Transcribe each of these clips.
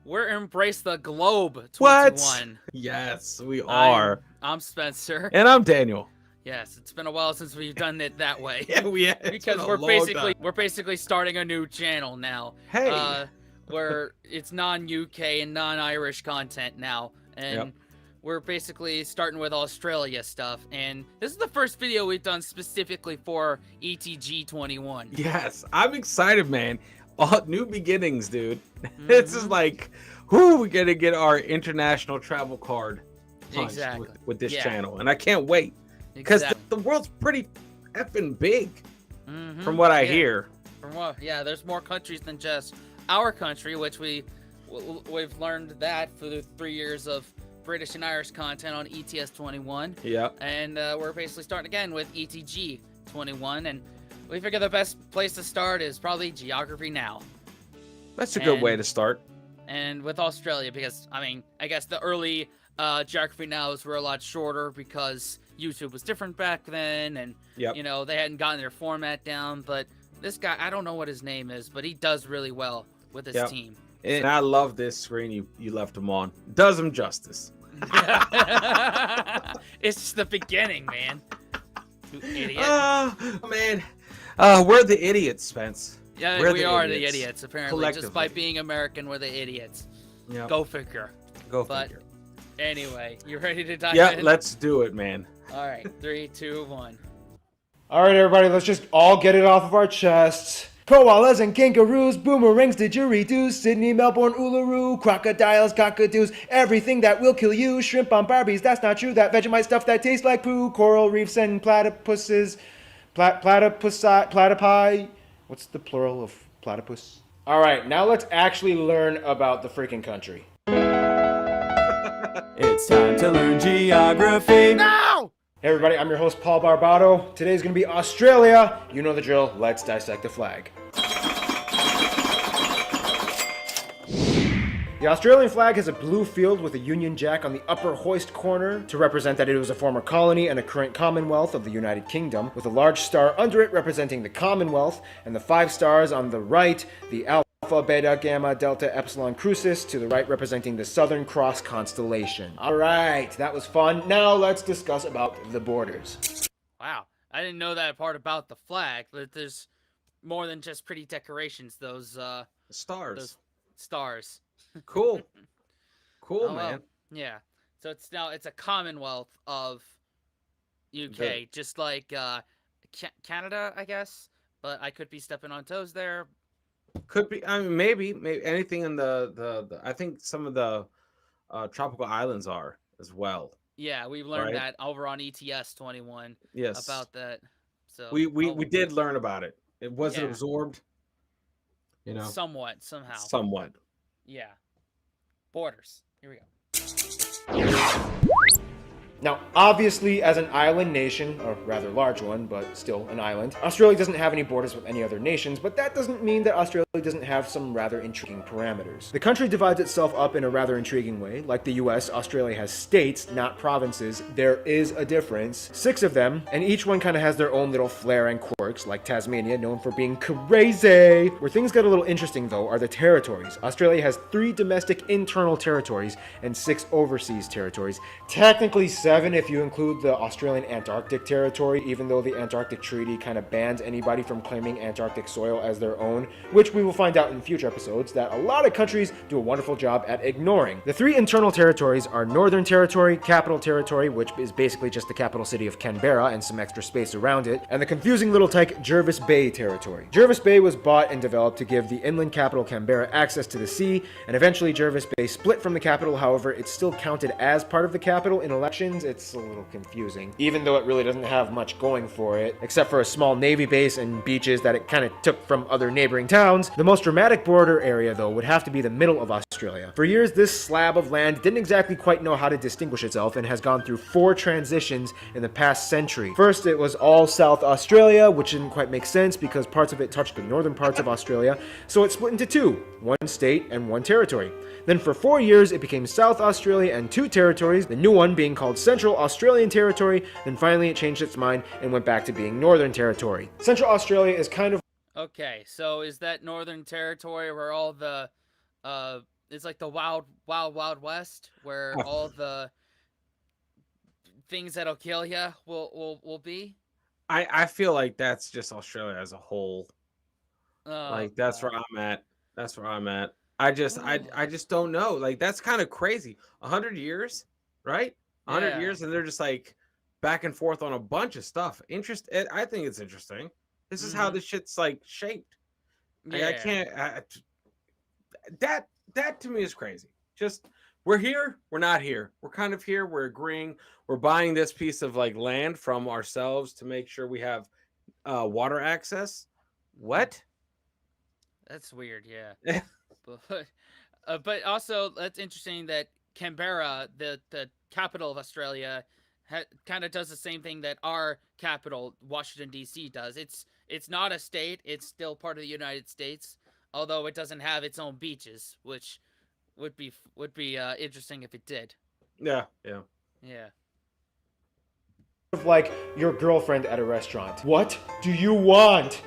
We're Embrace the Globe What? 21. Yes, we are. I'm Spencer. And I'm Daniel. Yes, it's been a while since we've done it that way. Yeah, we have. Because we're basically starting a new channel now. Hey. Where it's non-UK and non-Irish content now, and we're basically starting with Australia stuff. And this is the first video we've done specifically for ETG21. Yes, I'm excited, man. New beginnings, dude. This is like, we're gonna get our international travel card punched with this channel, and I can't wait because the world's pretty effing big, from what I hear. There's more countries than just our country, which we've learned that for the 3 years of British and Irish content on ETS 21. Yeah. And we're basically starting again with ETG 21, and we figure the best place to start is probably Geography Now. That's a good way to start. And with Australia, because, I mean, I guess the early Geography Nows were a lot shorter because YouTube was different back then, and, you know, they hadn't gotten their format down. But this guy, I don't know what his name is, but he does really well with his team. And I love this screen you left him on. Does him justice. It's just the beginning, man. You idiot. Man. We're the idiots, Spence. Yeah, we are the idiots, apparently. Just by being American, we're the idiots. Yep. Go figure. Go figure. Anyway, you ready to dive in? Yeah, let's do it, man. All right, 3, 2, 1. All right, everybody, let's just all get it off of our chests. Koalas and kangaroos, boomerangs, didgeridoos, Sydney, Melbourne, Uluru, crocodiles, cockatoos, everything that will kill you, shrimp on Barbies, that's not true, that Vegemite stuff that tastes like poo, coral reefs and platypuses, platypi, what's the plural of platypus? All right, now let's actually learn about the freaking country. It's time to learn geography now! Hey everybody, I'm your host Paul Barbato. Today's gonna be Australia. You know the drill, let's dissect the flag. The Australian flag has a blue field with a Union Jack on the upper hoist corner to represent that it was a former colony and a current Commonwealth of the United Kingdom, with a large star under it representing the Commonwealth, and the 5 stars on the right, the Alpha, Beta, Gamma, Delta, Epsilon, Crucis, to the right representing the Southern Cross constellation. Alright, that was fun. Now let's discuss about the borders. Wow, I didn't know that part about the flag, but there's more than just pretty decorations, those stars. Those stars. Cool. Cool, man. Well, yeah. So it's a Commonwealth of UK, just like Canada, I guess. But I could be stepping on toes there. Could be. I mean, maybe anything in the I think some of the tropical islands are as well. Yeah, we've learned that over on ETS 21. Yes. About that. So we did learn about it. It wasn't absorbed. You know. Somewhat, somehow. Somewhat. Yeah. Borders. Here we go. Now, obviously, as an island nation, or rather large one, but still an island, Australia doesn't have any borders with any other nations, but that doesn't mean that Australia doesn't have some rather intriguing parameters. The country divides itself up in a rather intriguing way. Like the US, Australia has states, not provinces. There is a difference. 6 of them, and each one kind of has their own little flair and quirks, like Tasmania, known for being crazy. Where things get a little interesting, though, are the territories. Australia has 3 domestic internal territories and 6 overseas territories. Technically 7 if you include the Australian Antarctic territory, even though the Antarctic Treaty kind of bans anybody from claiming Antarctic soil as their own, which we will find out in future episodes that a lot of countries do a wonderful job at ignoring. The 3 internal territories are Northern Territory, Capital Territory, which is basically just the capital city of Canberra and some extra space around it, and the confusing little tyke Jervis Bay Territory. Jervis Bay was bought and developed to give the inland capital Canberra access to the sea, and eventually Jervis Bay split from the capital. However, it's still counted as part of the capital in elections. It's a little confusing, even though it really doesn't have much going for it, except for a small navy base and beaches that it kind of took from other neighboring towns. The most dramatic border area, though, would have to be the middle of Australia. For years, this slab of land didn't exactly quite know how to distinguish itself and has gone through 4 transitions in the past century. First, it was all South Australia, which didn't quite make sense because parts of it touched the northern parts of Australia, so it split into 2, 1 state and 1 territory. Then for 4 years, it became South Australia and 2 territories, the new one being called Central Australian Territory. Then finally it changed its mind and went back to being Northern Territory. Central Australia is kind of... Okay, so is that Northern Territory where all the it's like the wild west where all the things that'll kill you will be. I feel like that's just Australia as a whole. Oh Like that's God. where I'm at. That's where I'm at. I just don't know. Like that's kind of crazy. 100 years, right? 100 years, and they're just like back and forth on a bunch of stuff. I think it's interesting. This is how this shit's like shaped. Like I Yeah. can't. That to me is crazy. Just we're here, we're not here. We're kind of here. We're agreeing. We're buying this piece of like land from ourselves to make sure we have water access. What? That's weird, yeah. But also that's interesting that Canberra, the capital of Australia, kind of does the same thing that our capital, Washington D.C., does. It's not a state; it's still part of the United States, although it doesn't have its own beaches, which would be interesting if it did. Yeah, yeah. Yeah. Like your girlfriend at a restaurant. What do you want?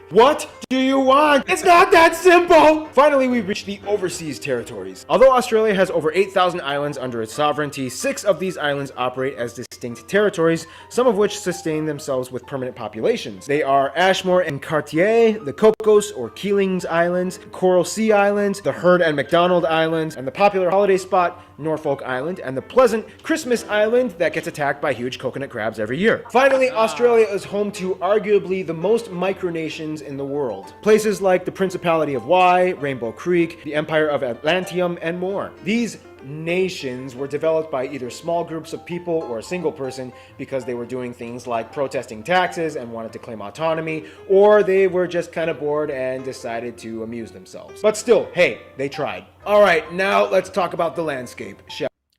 What do you want? It's not that simple! Finally, we reach the overseas territories. Although Australia has over 8,000 islands under its sovereignty, 6 of these islands operate as distinct territories, some of which sustain themselves with permanent populations. They are Ashmore and Cartier, the Cocos or Keelings Islands, Coral Sea Islands, the Heard and McDonald Islands, and the popular holiday spot, Norfolk Island, and the pleasant Christmas Island that gets attacked by huge coconut crabs every year. Finally, Australia is home to arguably the most micronations in the world. Places like the Principality of Wye, Rainbow Creek, the Empire of Atlantium, and more. These nations were developed by either small groups of people or a single person because they were doing things like protesting taxes and wanted to claim autonomy, or they were just kind of bored and decided to amuse themselves. But still, hey, they tried. All right, now let's talk about the landscape.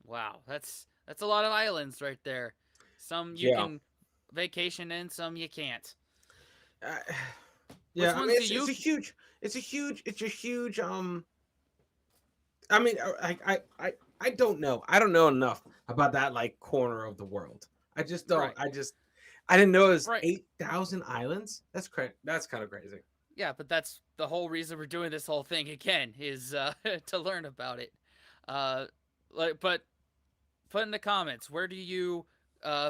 Wow, that's a lot of islands right there. Some you can vacation in, some you can't. Yeah, I mean, it's a huge. I mean, I don't know. I don't know enough about that like corner of the world. I just don't. Right. I didn't know it was 8,000 islands. That's crazy. That's kind of crazy. Yeah, but that's the whole reason we're doing this whole thing again is to learn about it. But put in the comments, where do you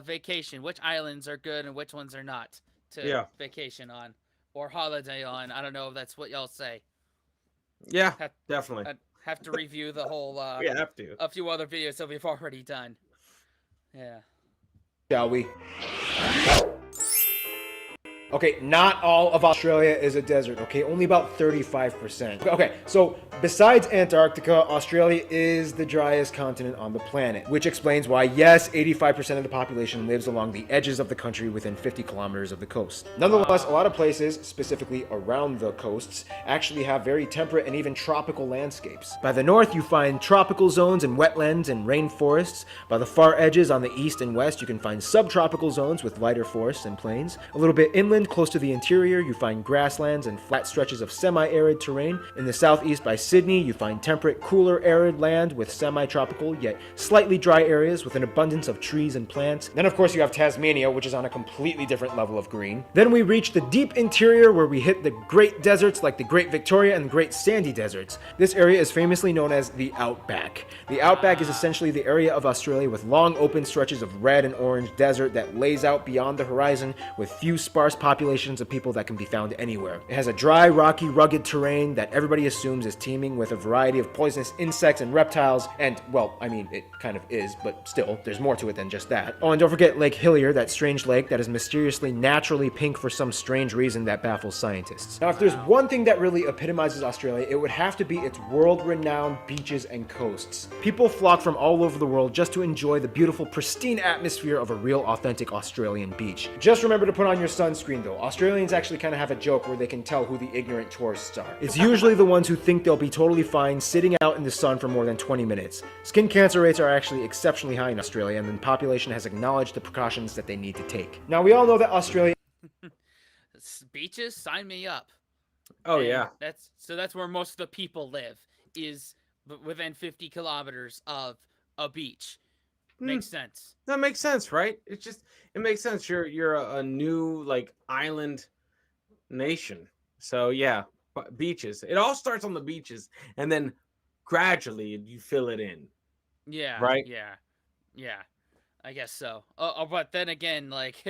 vacation? Which islands are good and which ones are not to vacation on or holiday on? I don't know if that's what y'all say. Yeah, definitely. I'd have to review the whole. We have to. A few other videos that we've already done. Yeah. Shall we? Okay, not all of Australia is a desert, okay? Only about 35%. Okay, so besides Antarctica, Australia is the driest continent on the planet, which explains why, yes, 85% of the population lives along the edges of the country within 50 kilometers of the coast. Nonetheless, a lot of places, specifically around the coasts, actually have very temperate and even tropical landscapes. By the north, you find tropical zones and wetlands and rainforests. By the far edges on the east and west, you can find subtropical zones with lighter forests and plains. A little bit inland, close to the interior, you find grasslands and flat stretches of semi-arid terrain. In the southeast by Sydney, you find temperate, cooler, arid land with semi-tropical, yet slightly dry areas with an abundance of trees and plants. Then, of course, you have Tasmania, which is on a completely different level of green. Then we reach the deep interior where we hit the great deserts like the Great Victoria and the Great Sandy Deserts. This area is famously known as the Outback. The Outback is essentially the area of Australia with long open stretches of red and orange desert that lays out beyond the horizon with few sparse populations of people that can be found anywhere. It has a dry, rocky, rugged terrain that everybody assumes is teeming with a variety of poisonous insects and reptiles, and, well, I mean, it kind of is, but still, there's more to it than just that. Oh, and don't forget Lake Hillier, that strange lake that is mysteriously naturally pink for some strange reason that baffles scientists. Now, if there's one thing that really epitomizes Australia, it would have to be its world-renowned beaches and coasts. People flock from all over the world just to enjoy the beautiful, pristine atmosphere of a real, authentic Australian beach. Just remember to put on your sunscreen, though. Australians actually kind of have a joke where they can tell who the ignorant tourists are. It's usually the ones who think they'll be totally fine sitting out in the sun for more than 20 minutes. Skin cancer rates are actually exceptionally high in Australia, and the population has acknowledged the precautions that they need to take. Now, we all know that Australia... Beaches? Sign me up. Oh, yeah. That's where most of the people live, is within 50 kilometers of a beach. Makes sense. That makes sense, right? It makes sense. You're a new like island nation. So yeah, beaches. It all starts on the beaches and then gradually you fill it in. Yeah, right? yeah. I guess so. But then again, like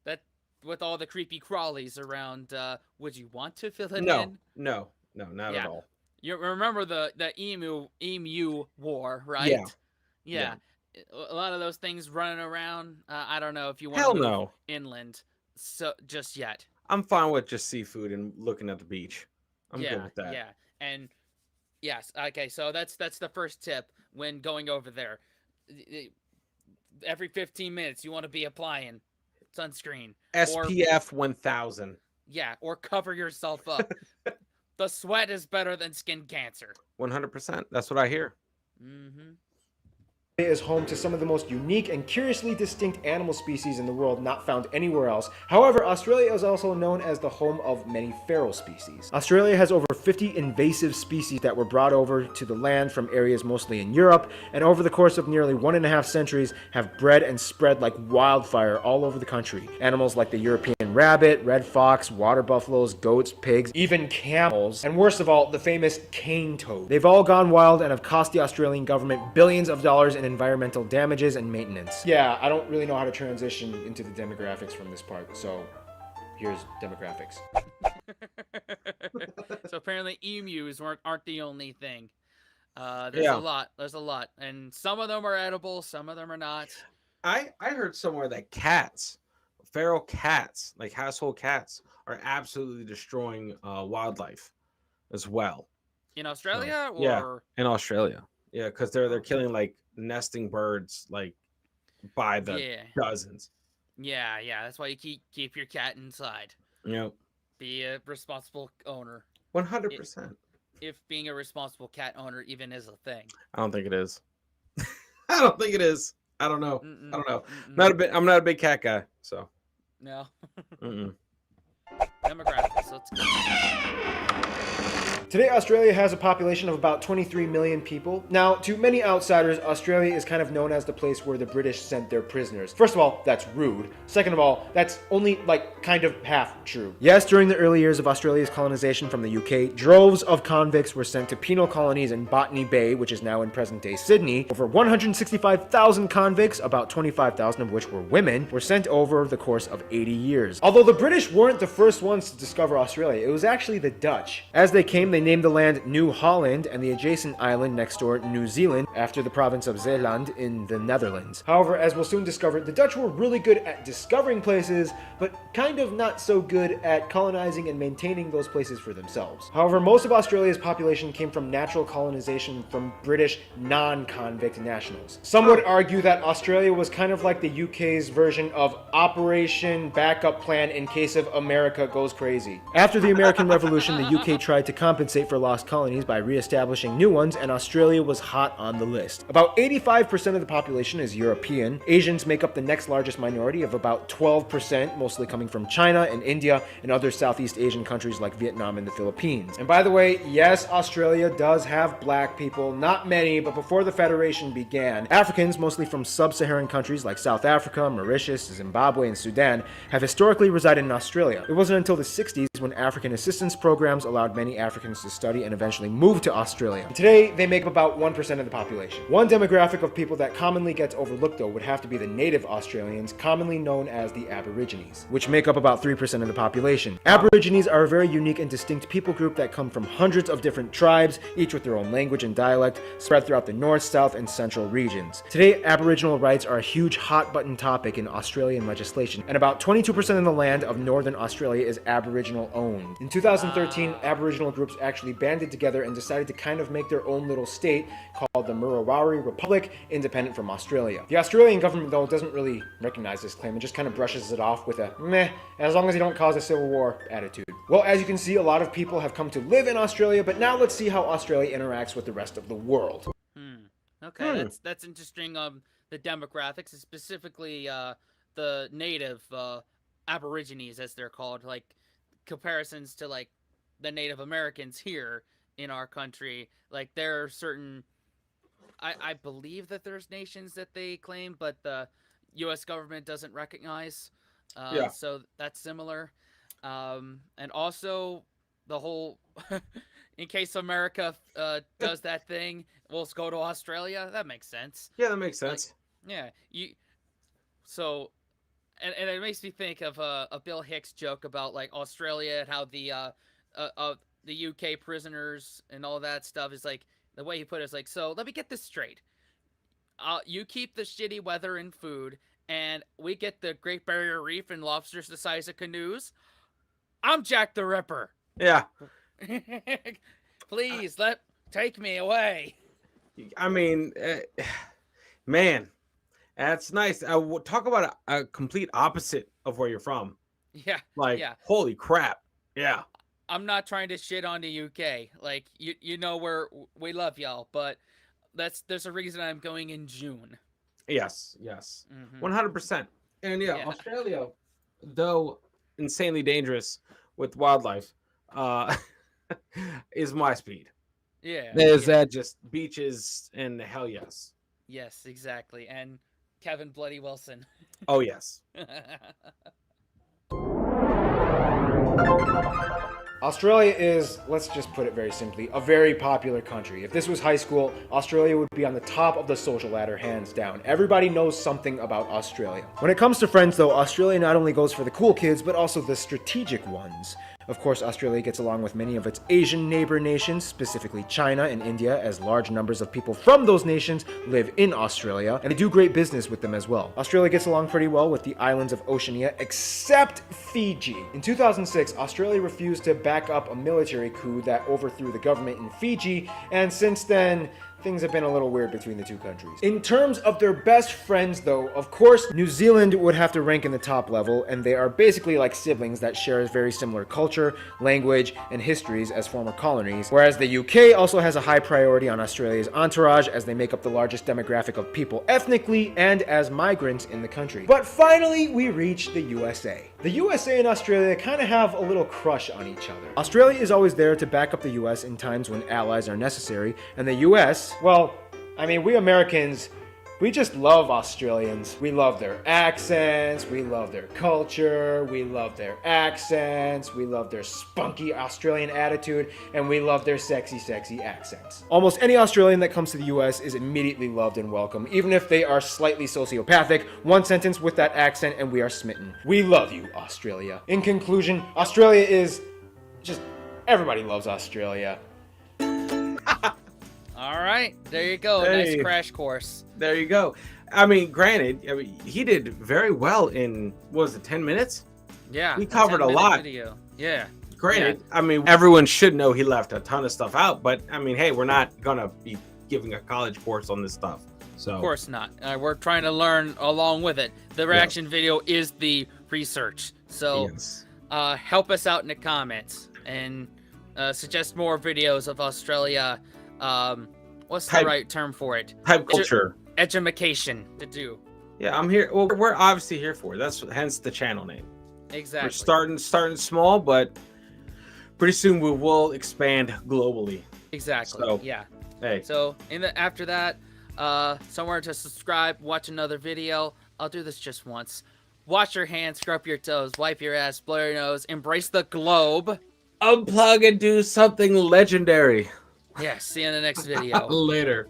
that with all the creepy crawlies around, would you want to fill it No, in? no, no, not at Yeah. all. You remember the emu war, Yeah, right? yeah. Yeah. A lot of those things running around. I don't know if you want to Hell move no. inland so just yet. I'm fine with just seafood and looking at the beach. I'm good Yeah, with that. yeah. And yes, okay, so that's the first tip when going over there. Every 15 minutes you want to be applying sunscreen or SPF 1000. yeah, or cover yourself up. The sweat is better than skin cancer. 100%. That's what I hear. Mm-hmm. Is home to some of the most unique and curiously distinct animal species in the world not found anywhere else. However, Australia is also known as the home of many feral species. Australia has over 50 invasive species that were brought over to the land from areas mostly in Europe, and over the course of nearly 1.5 centuries have bred and spread like wildfire all over the country. Animals like the European rabbit, red fox, water buffaloes, goats, pigs, even camels, and worst of all, the famous cane toad. They've all gone wild and have cost the Australian government billions of dollars in environmental damages and maintenance. Yeah, I don't really know how to transition into the demographics from this part, so here's demographics. So apparently emus aren't the only thing. There's a lot, and some of them are edible, some of them are not. I heard somewhere that feral cats, like household cats, are absolutely destroying wildlife as well. In Australia, or yeah, in Australia, yeah, because they're killing like nesting birds like by the dozens. Yeah, that's why you keep your cat inside. Yep. Be a responsible owner. 100%. If being a responsible cat owner even is a thing. I don't think it is. I don't think it is. I don't know. Mm-mm. I don't know. Mm-mm. I'm not a big cat guy, so. No. Mm-mm. Demographics. Let's go. Today, Australia has a population of about 23 million people. Now, to many outsiders, Australia is kind of known as the place where the British sent their prisoners. First of all, that's rude. Second of all, that's only like kind of half true. Yes, during the early years of Australia's colonization from the UK, droves of convicts were sent to penal colonies in Botany Bay, which is now in present-day Sydney. Over 165,000 convicts, about 25,000 of which were women, were sent over the course of 80 years. Although the British weren't the first ones to discover Australia, it was actually the Dutch. As they came, they named the land New Holland and the adjacent island next door New Zealand after the province of Zeeland in the Netherlands. However, as we'll soon discover, the Dutch were really good at discovering places, but kind of not so good at colonizing and maintaining those places for themselves. However, most of Australia's population came from natural colonization from British non-convict nationals. Some would argue that Australia was kind of like the UK's version of Operation Backup Plan in case of America goes crazy. After the American Revolution, the UK tried to compensate for lost colonies by re-establishing new ones, and Australia was hot on the list. About 85% of the population is European. Asians make up the next largest minority of about 12%, mostly coming from China and India and other Southeast Asian countries like Vietnam and the Philippines. And by the way, yes, Australia does have black people, not many, but before the Federation began, Africans, mostly from sub-Saharan countries like South Africa, Mauritius, Zimbabwe, and Sudan, have historically resided in Australia. It wasn't until the 60s when African assistance programs allowed many Africans to study and eventually move to Australia. Today, they make up about 1% of the population. One demographic of people that commonly gets overlooked, though, would have to be the native Australians, commonly known as the Aborigines, which make up about 3% of the population. Aborigines are a very unique and distinct people group that come from hundreds of different tribes, each with their own language and dialect, spread throughout the north, south, and central regions. Today, Aboriginal rights are a huge hot-button topic in Australian legislation, and about 22% of the land of northern Australia is Aboriginal owned. In 2013, Aboriginal groups actually banded together and decided to kind of make their own little state called the Murawari Republic, independent from Australia. The Australian government, though, doesn't really recognize this claim and just kind of brushes it off with a meh, as long as you don't cause a civil war attitude. Well, as you can see, a lot of people have come to live in Australia, but now let's see how Australia interacts with the rest of the world. Okay, that's interesting. The demographics, specifically the native Aborigines, as they're called, like comparisons to like the Native Americans here in our country. Like there are certain, I believe that there's nations that they claim, but the U.S. government doesn't recognize. So that's similar. And also the whole in case America does that thing, we'll go to Australia. That makes sense. Yeah, that makes sense. Like, yeah, so, and it makes me think of a Bill Hicks joke about like Australia and how the UK prisoners and all that stuff is like, the way he put it is like, so let me get this straight. You keep the shitty weather and food, and we get the Great Barrier Reef and lobsters the size of canoes. I'm Jack the Ripper. Yeah. Please take me away. I mean, man, that's nice. Talk about a complete opposite of where you're from. Yeah. Like, yeah. Holy crap. Yeah. I'm not trying to shit on the UK. Like, you know, we love y'all, but there's a reason I'm going in June. Yes. 100%. And yeah, Australia, though insanely dangerous with wildlife, is my speed. Yeah. There's that just beaches and hell yes. Yes, exactly. And Kevin Bloody Wilson. Oh, yes. Australia is, let's just put it very simply, a very popular country. If this was high school, Australia would be on the top of the social ladder, hands down. Everybody knows something about Australia. When it comes to friends, though, Australia not only goes for the cool kids, but also the strategic ones. Of course, Australia gets along with many of its Asian neighbor nations, specifically China and India, as large numbers of people from those nations live in Australia, and they do great business with them as well. Australia gets along pretty well with the islands of Oceania, except Fiji. In 2006, Australia refused to back up a military coup that overthrew the government in Fiji, and since then, things have been a little weird between the two countries. In terms of their best friends, though, of course, New Zealand would have to rank in the top level, and they are basically like siblings that share a very similar culture, language, and histories as former colonies, whereas the UK also has a high priority on Australia's entourage, as they make up the largest demographic of people ethnically and as migrants in the country. But finally, we reach the USA. The USA and Australia kind of have a little crush on each other. Australia is always there to back up the US in times when allies are necessary, and the US, well, I mean, we Americans, we just love Australians. We love their accents, we love their culture, we love their accents, we love their spunky Australian attitude, and we love their sexy, sexy accents. Almost any Australian that comes to the US is immediately loved and welcome, even if they are slightly sociopathic. One sentence with that accent and we are smitten. We love you, Australia. In conclusion, Australia is just, everybody loves Australia. All right, there you go. Hey. Nice crash course. There you go. I mean, granted, he did very well in, what was it, 10 minutes? Yeah. We covered a lot. Video. Yeah. Granted, I mean, everyone should know he left a ton of stuff out, but I mean, hey, we're not going to be giving a college course on this stuff. So Of course not. We're trying to learn along with it. The reaction video is the research. So help us out in the comments and suggest more videos of Australia. What's the right term for it? Type culture. Edumacation to do. Yeah, I'm here. Well, we're obviously here for it. That's hence the channel name. Exactly. We're starting small, but pretty soon we will expand globally. Exactly. So, yeah. Hey. So after that, somewhere to subscribe, watch another video. I'll do this just once. Wash your hands, scrub your toes, wipe your ass, blow your nose, embrace the globe. Unplug and do something legendary. Yeah, see you in the next video. Later.